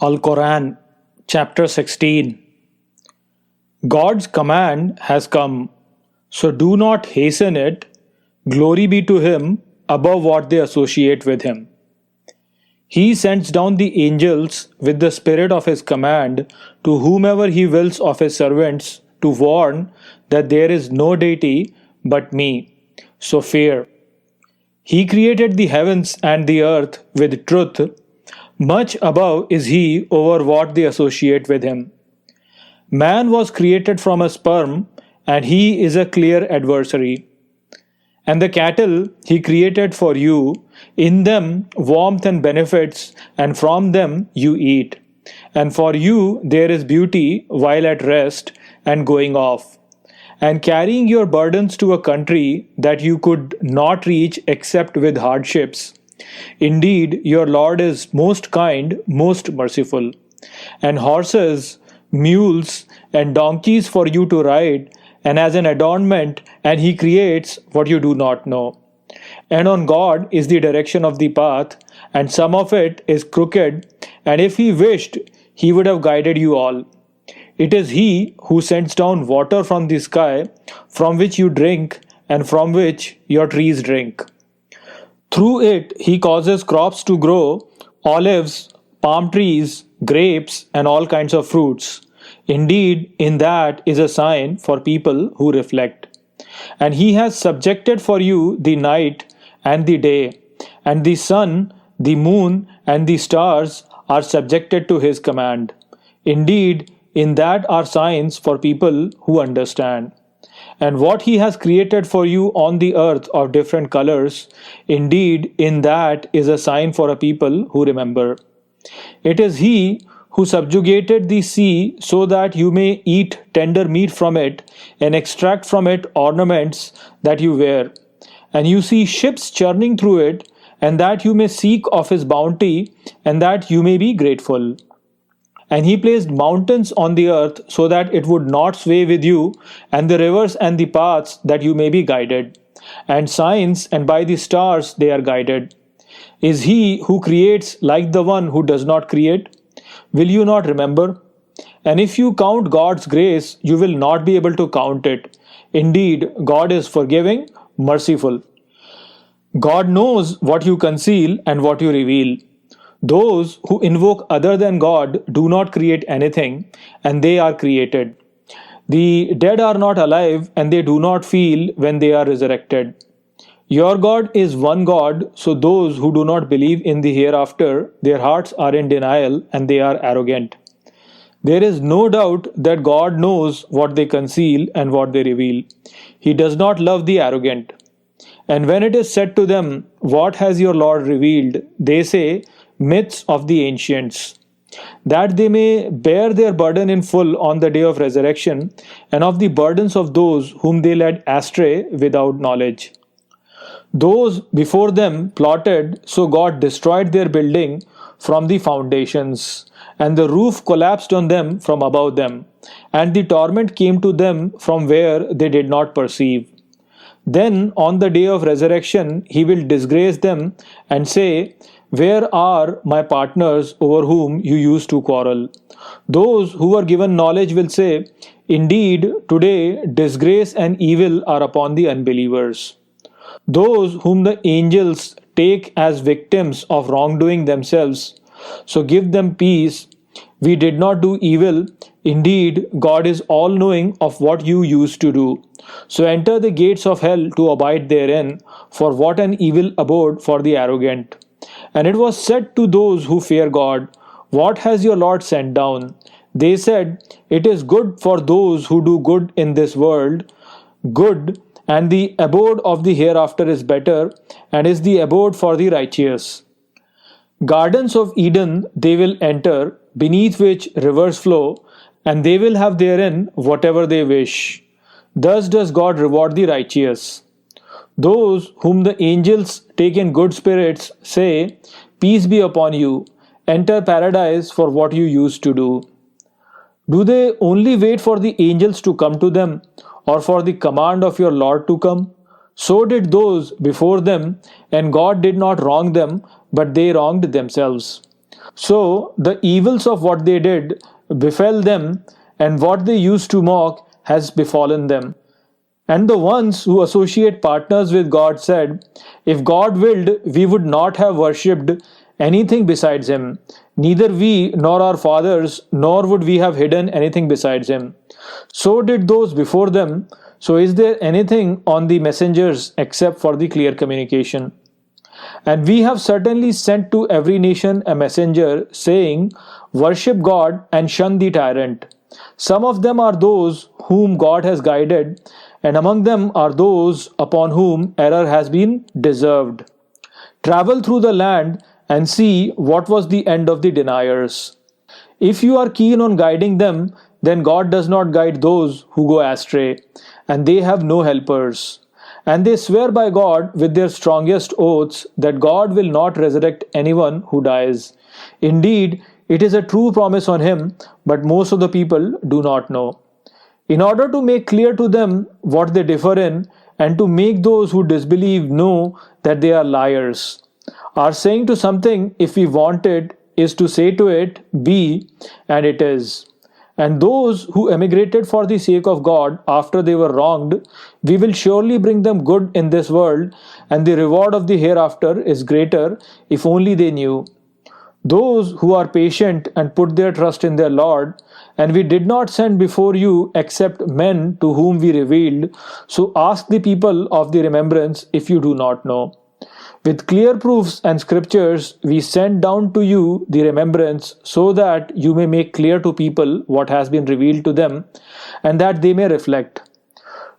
Al-Qur'an, chapter 16. God's command has come, so do not hasten it. Glory be to Him above what they associate with Him. He sends down the angels with the spirit of His command to whomever He wills of His servants to warn that there is no deity but me. So fear. He created the heavens and the earth with truth. Much above is He over what they associate with Him. Man was created from a sperm, and he is a clear adversary. And the cattle He created for you, in them warmth and benefits, and from them you eat. And for you there is beauty while at rest and going off, and carrying your burdens to a country that you could not reach except with hardships. Indeed, your Lord is most kind, most merciful. And horses, mules, and donkeys for you to ride, and as an adornment, and He creates what you do not know. And on God is the direction of the path, and some of it is crooked, and if He wished, He would have guided you all. It is He who sends down water from the sky, from which you drink, and from which your trees drink. Through it He causes crops to grow, olives, palm trees, grapes, and all kinds of fruits. Indeed, in that is a sign for people who reflect. And He has subjected for you the night and the day, and the sun, the moon, and the stars are subjected to His command. Indeed, in that are signs for people who understand. And what He has created for you on the earth of different colors, indeed, in that is a sign for a people who remember. It is He who subjugated the sea so that you may eat tender meat from it and extract from it ornaments that you wear. And you see ships churning through it, and that you may seek of His bounty, and that you may be grateful. And He placed mountains on the earth so that it would not sway with you, and the rivers and the paths that you may be guided. And signs, and by the stars they are guided. Is He who creates like the one who does not create? Will you not remember? And if you count God's grace, you will not be able to count it. Indeed, God is forgiving, merciful. God knows what you conceal and what you reveal. Those who invoke other than God do not create anything, and they are created. The dead are not alive, and they do not feel when they are resurrected. Your God is one God, so those who do not believe in the hereafter, their hearts are in denial and they are arrogant. There is no doubt that God knows what they conceal and what they reveal. He does not love the arrogant. And when it is said to them, "What has your Lord revealed?" they say, "Myths of the ancients," that they may bear their burden in full on the day of resurrection, and of the burdens of those whom they led astray without knowledge. Those before them plotted, so God destroyed their building from the foundations, and the roof collapsed on them from above them, and the torment came to them from where they did not perceive. Then on the day of resurrection He will disgrace them and say, "Where are my partners over whom you used to quarrel?" Those who were given knowledge will say, "Indeed, today disgrace and evil are upon the unbelievers." Those whom the angels take as victims of wrongdoing themselves, so give them peace. We did not do evil. Indeed, God is all-knowing of what you used to do. So enter the gates of hell to abide therein, for what an evil abode for the arrogant. And it was said to those who fear God, "What has your Lord sent down?" They said, "It is good for those who do good in this world, good, and the abode of the hereafter is better, and is the abode for the righteous." Gardens of Eden they will enter, beneath which rivers flow, and they will have therein whatever they wish. Thus does God reward the righteous. Those whom the angels take in good spirits say, "Peace be upon you, enter paradise for what you used to do." Do they only wait for the angels to come to them, or for the command of your Lord to come? So did those before them, and God did not wrong them, but they wronged themselves. So the evils of what they did befell them, and what they used to mock has befallen them. And the ones who associate partners with God said, if God willed, we would not have worshipped anything besides Him, neither we nor our fathers, nor would we have hidden anything besides Him. So did those before them. So is there anything on the messengers except for the clear communication? And we have certainly sent to every nation a messenger, saying, worship God and shun the tyrant. Some of them are those whom God has guided, and among them are those upon whom error has been deserved. Travel through the land and see what was the end of the deniers. If you are keen on guiding them, then God does not guide those who go astray, and they have no helpers. And they swear by God with their strongest oaths that God will not resurrect anyone who dies. Indeed, it is a true promise on Him, but most of the people do not know. In order to make clear to them what they differ in, and to make those who disbelieve know that they are liars. Our saying to something, if we want it, is to say to it, be, and it is. And those who emigrated for the sake of God after they were wronged, we will surely bring them good in this world, and the reward of the hereafter is greater, if only they knew. Those who are patient and put their trust in their Lord, and we did not send before you except men to whom we revealed, so ask the people of the remembrance if you do not know. With clear proofs and scriptures, we send down to you the remembrance, so that you may make clear to people what has been revealed to them, and that they may reflect.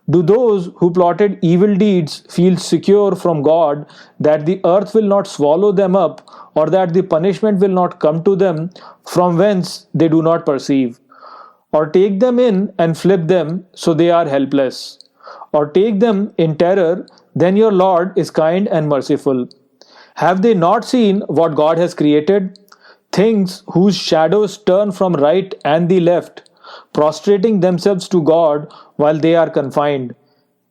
Do those who plotted evil deeds feel secure from God that the earth will not swallow them up, or that the punishment will not come to them from whence they do not perceive? Or take them in and flip them so they are helpless? Or take them in terror, then your Lord is kind and merciful. Have they not seen what God has created? Things whose shadows turn from right and the left, prostrating themselves to God while they are confined.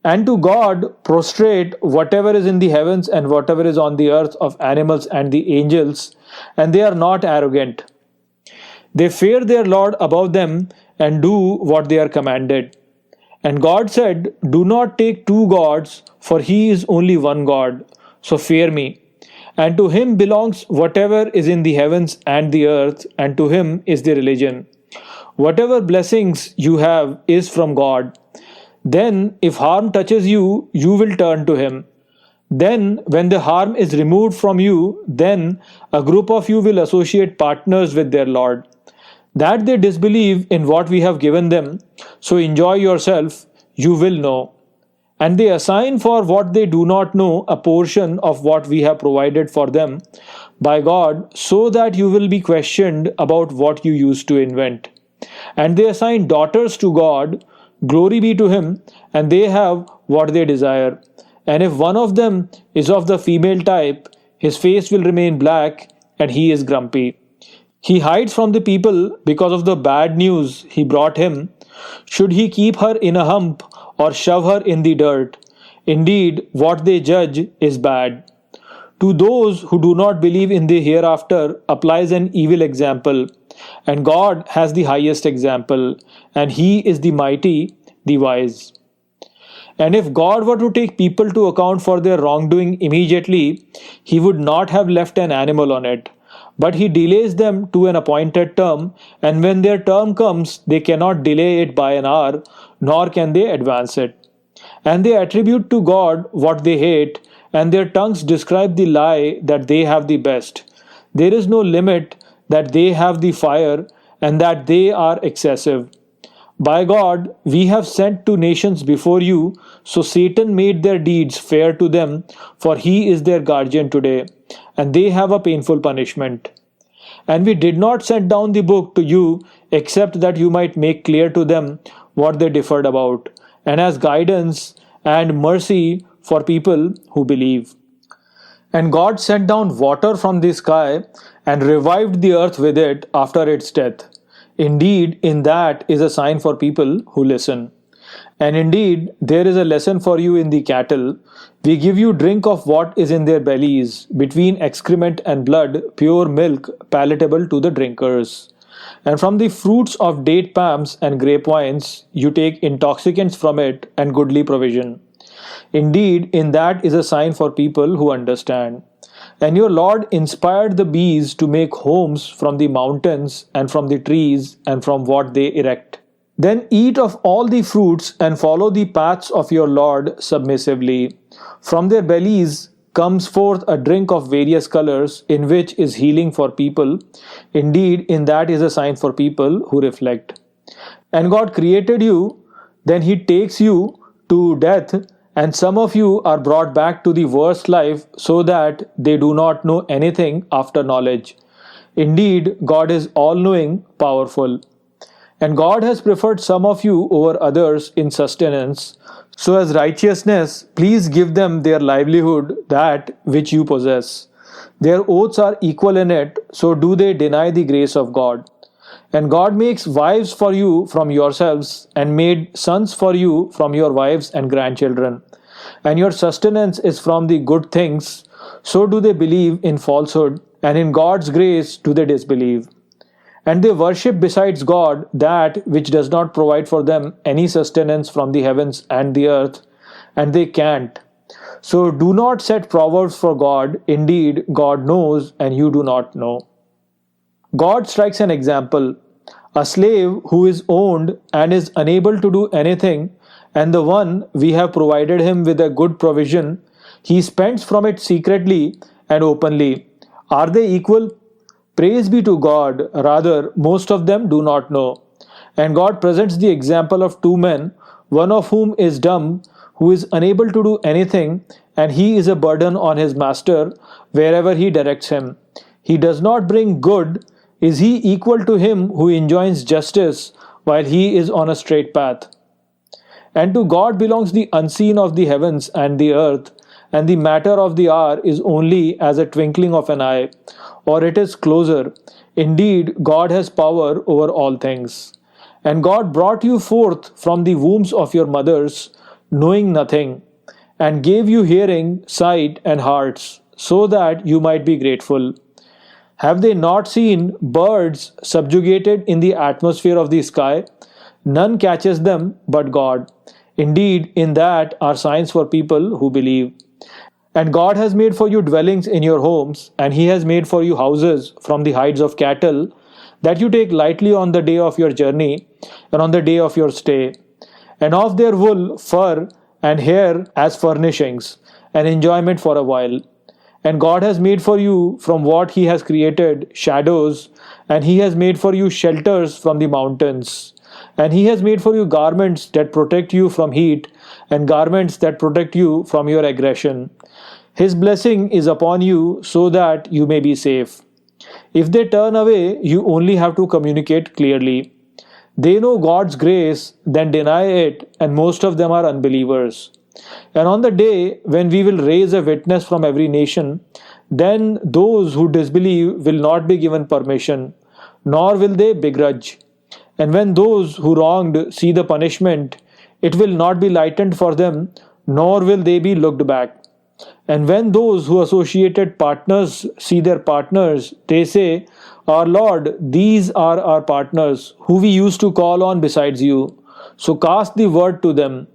And to God prostrate whatever is in the heavens and whatever is on the earth of animals and the angels, and they are not arrogant. They fear their Lord above them and do what they are commanded. And God said, do not take two gods, for He is only one God, so fear me. And to Him belongs whatever is in the heavens and the earth, and to Him is the religion. Whatever blessings you have is from God. Then, if harm touches you, you will turn to Him. Then, when the harm is removed from you, then a group of you will associate partners with their Lord, that they disbelieve in what we have given them. So enjoy yourself, you will know. And they assign for what they do not know a portion of what we have provided for them by God, so that you will be questioned about what you used to invent. And they assign daughters to God, glory be to Him, and they have what they desire. And if one of them is of the female type, his face will remain black, and he is grumpy. He hides from the people because of the bad news he brought him. Should he keep her in a hump or shove her in the dirt? Indeed, what they judge is bad. To those who do not believe in the hereafter applies an evil example, and God has the highest example, and He is the mighty, the wise. And if God were to take people to account for their wrongdoing immediately, He would not have left an animal on it. But He delays them to an appointed term, and when their term comes, they cannot delay it by an hour, nor can they advance it. And they attribute to God what they hate, and their tongues describe the lie that they have the best. There is no limit that they have the fire, and that they are excessive. By God, we have sent to nations before you, so Satan made their deeds fair to them, for he is their guardian today, and they have a painful punishment. And we did not send down the book to you, except that you might make clear to them what they differed about, and as guidance and mercy for people who believe. And God sent down water from the sky, and revived the earth with it after its death. Indeed, in that is a sign for people who listen. And indeed, there is a lesson for you in the cattle. We give you drink of what is in their bellies, between excrement and blood, pure milk, palatable to the drinkers. And from the fruits of date palms and grape wines, you take intoxicants from it and goodly provision. Indeed, in that is a sign for people who understand. And your Lord inspired the bees to make homes from the mountains and from the trees and from what they erect. Then eat of all the fruits and follow the paths of your Lord submissively. From their bellies comes forth a drink of various colors, in which is healing for people. Indeed, in that is a sign for people who reflect. And God created you, then He takes you to death, and some of you are brought back to the worst life so that they do not know anything after knowledge. Indeed, God is all knowing, powerful. And God has preferred some of you over others in sustenance. So, as righteousness, please give them their livelihood, that which you possess. Their oaths are equal in it, so do they deny the grace of God. And God makes wives for you from yourselves, and made sons for you from your wives and grandchildren. And your sustenance is from the good things, so do they believe in falsehood, and in God's grace do they disbelieve. And they worship besides God that which does not provide for them any sustenance from the heavens and the earth, and they can't. So do not set proverbs for God. Indeed, God knows, and you do not know. God strikes an example. A slave who is owned and is unable to do anything, and the one we have provided him with a good provision, he spends from it secretly and openly. Are they equal? Praise be to God, rather, most of them do not know. And God presents the example of two men, one of whom is dumb, who is unable to do anything, and he is a burden on his master wherever he directs him. He does not bring good. Is he equal to him who enjoins justice while he is on a straight path? And to God belongs the unseen of the heavens and the earth, and the matter of the hour is only as a twinkling of an eye, or it is closer. Indeed, God has power over all things. And God brought you forth from the wombs of your mothers, knowing nothing, and gave you hearing, sight, and hearts, so that you might be grateful. Have they not seen birds subjugated in the atmosphere of the sky? None catches them but God. Indeed, in that are signs for people who believe. And God has made for you dwellings in your homes, and He has made for you houses from the hides of cattle, that you take lightly on the day of your journey, and on the day of your stay. And of their wool, fur, and hair as furnishings, an enjoyment for a while. And God has made for you from what He has created shadows, and He has made for you shelters from the mountains. And He has made for you garments that protect you from heat, and garments that protect you from your aggression. His blessing is upon you so that you may be safe. If they turn away, you only have to communicate clearly. They know God's grace, then deny it, and most of them are unbelievers. And on the day when we will raise a witness from every nation, then those who disbelieve will not be given permission, nor will they begrudge. And when those who wronged see the punishment, it will not be lightened for them, nor will they be looked back. And when those who associated partners see their partners, they say, Our Lord, these are our partners, who we used to call on besides you. So cast the word to them.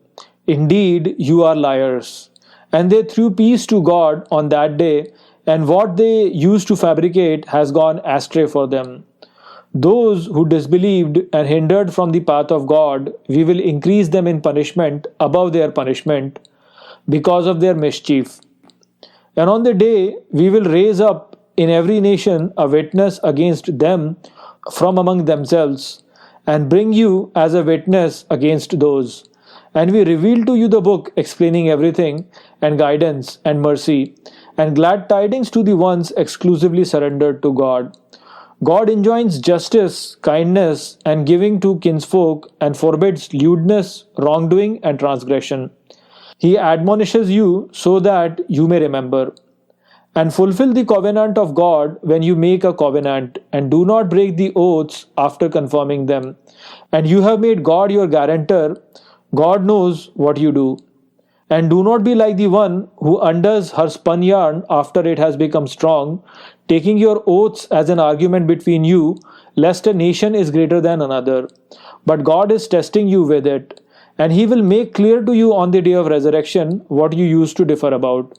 Indeed, you are liars. And they threw peace to God on that day, and what they used to fabricate has gone astray for them. Those who disbelieved and hindered from the path of God, we will increase them in punishment above their punishment because of their mischief. And on the day we will raise up in every nation a witness against them from among themselves, and bring you as a witness against those. And we reveal to you the book explaining everything, and guidance and mercy, and glad tidings to the ones exclusively surrendered to God. God enjoins justice, kindness, and giving to kinsfolk, and forbids lewdness, wrongdoing, and transgression. He admonishes you so that you may remember. And fulfill the covenant of God when you make a covenant, and do not break the oaths after confirming them. And you have made God your guarantor. God knows what you do. And do not be like the one who undoes her spun yarn after it has become strong, taking your oaths as an argument between you, lest a nation is greater than another. But God is testing you with it, and He will make clear to you on the day of resurrection what you used to differ about.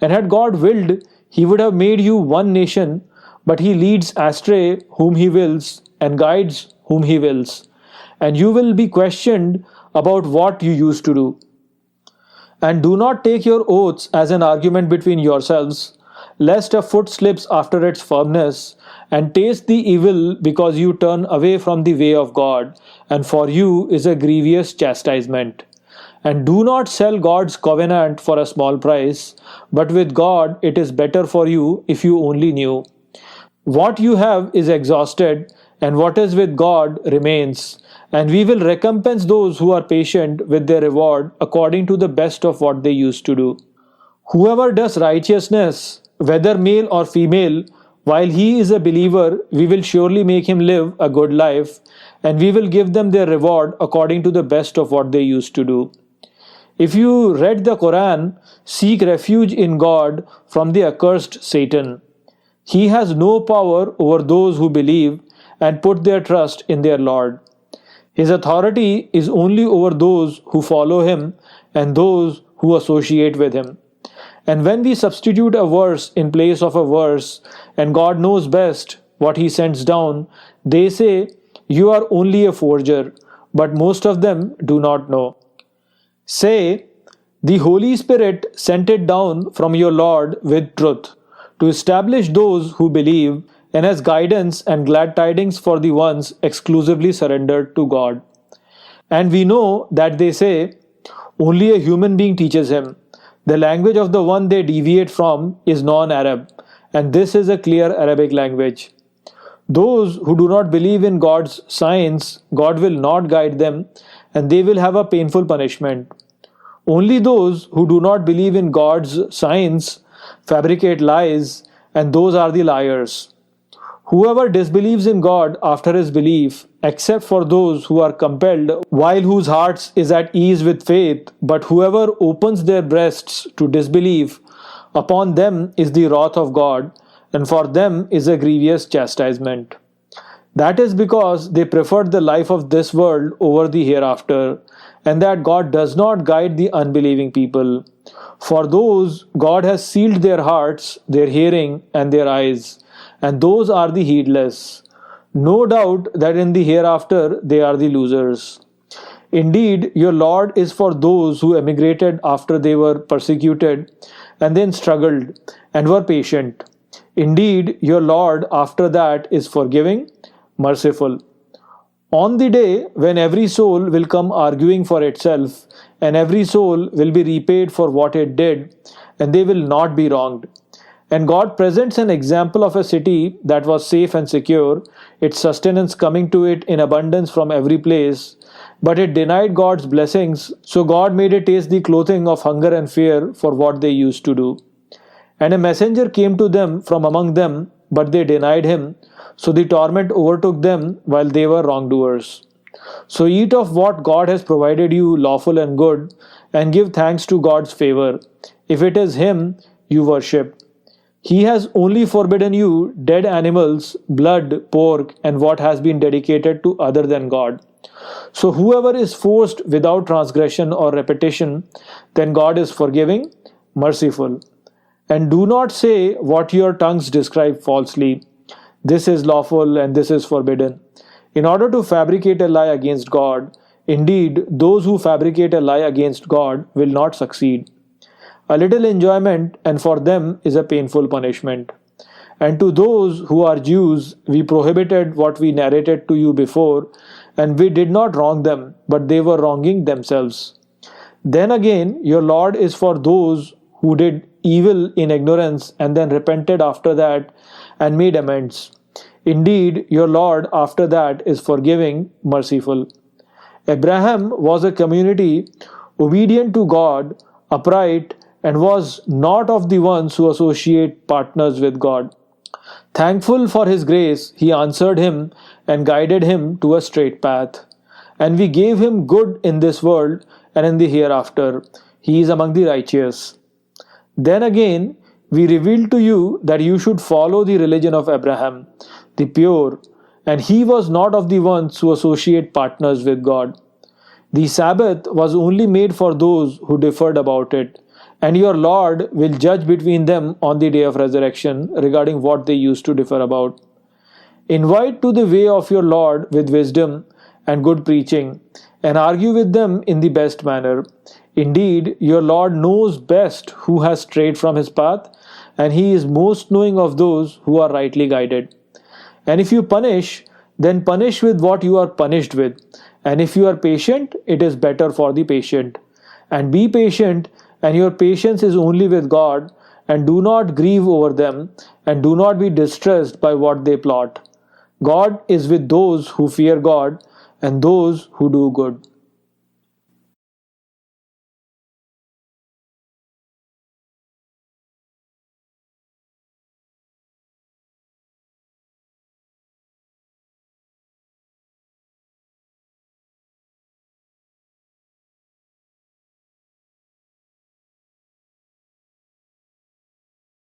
And had God willed, He would have made you one nation, but He leads astray whom He wills and guides whom He wills. And you will be questioned about what you used to do. And do not take your oaths as an argument between yourselves, lest a foot slips after its firmness, and taste the evil because you turn away from the way of God, and for you is a grievous chastisement. And do not sell God's covenant for a small price, but with God it is better for you if you only knew. What you have is exhausted, and what is with God remains. And we will recompense those who are patient with their reward according to the best of what they used to do. Whoever does righteousness, whether male or female, while he is a believer, we will surely make him live a good life, and we will give them their reward according to the best of what they used to do. If you read the Quran, seek refuge in God from the accursed Satan. He has no power over those who believe and put their trust in their Lord. His authority is only over those who follow him and those who associate with him. And when we substitute a verse in place of a verse, and God knows best what He sends down, they say, "You are only a forger," but most of them do not know. Say, "The Holy Spirit sent it down from your Lord with truth, to establish those who believe, and as guidance and glad tidings for the ones exclusively surrendered to God." And we know that they say, "Only a human being teaches him. The language of the one they deviate from is non-Arab, and this is a clear Arabic language." Those who do not believe in God's signs, God will not guide them, and they will have a painful punishment. Only those who do not believe in God's signs fabricate lies, and those are the liars. Whoever disbelieves in God after his belief, except for those who are compelled, while whose hearts is at ease with faith, but whoever opens their breasts to disbelief, upon them is the wrath of God, and for them is a grievous chastisement. That is because they preferred the life of this world over the hereafter, and that God does not guide the unbelieving people. For those, God has sealed their hearts, their hearing, and their eyes, and those are the heedless. No doubt that in the hereafter they are the losers. Indeed, your Lord is for those who emigrated after they were persecuted, and then struggled, and were patient. Indeed, your Lord after that is forgiving, merciful. On the day when every soul will come arguing for itself, and every soul will be repaid for what it did, and they will not be wronged. And God presents an example of a city that was safe and secure, its sustenance coming to it in abundance from every place, but it denied God's blessings, so God made it taste the clothing of hunger and fear for what they used to do. And a messenger came to them from among them, but they denied him, so the torment overtook them while they were wrongdoers. So eat of what God has provided you lawful and good, and give thanks to God's favor, if it is Him you worship. He has only forbidden you dead animals, blood, pork, and what has been dedicated to other than God. So whoever is forced without transgression or repetition, then God is forgiving, merciful. And do not say what your tongues describe falsely. This is lawful and this is forbidden, in order to fabricate a lie against God. Indeed, those who fabricate a lie against God will not succeed. A little enjoyment, and for them is a painful punishment. And to those who are Jews, we prohibited what we narrated to you before, and we did not wrong them, but they were wronging themselves. Then again, your Lord is for those who did evil in ignorance and then repented after that and made amends. Indeed, your Lord after that is forgiving, merciful. Abraham was a community obedient to God, upright, and was not of the ones who associate partners with God. Thankful for His grace, He answered him and guided him to a straight path. And we gave him good in this world and in the hereafter. He is among the righteous. Then again, we revealed to you that you should follow the religion of Abraham, the pure, and he was not of the ones who associate partners with God. The Sabbath was only made for those who differed about it, and your Lord will judge between them on the day of resurrection regarding what they used to differ about. Invite to the way of your Lord with wisdom and good preaching, and argue with them in the best manner. Indeed, your Lord knows best who has strayed from his path, and he is most knowing of those who are rightly guided. And if you punish, then punish with what you are punished with. And if you are patient, it is better for the patient. And be patient, and your patience is only with God, and do not grieve over them, and do not be distressed by what they plot. God is with those who fear God, and those who do good.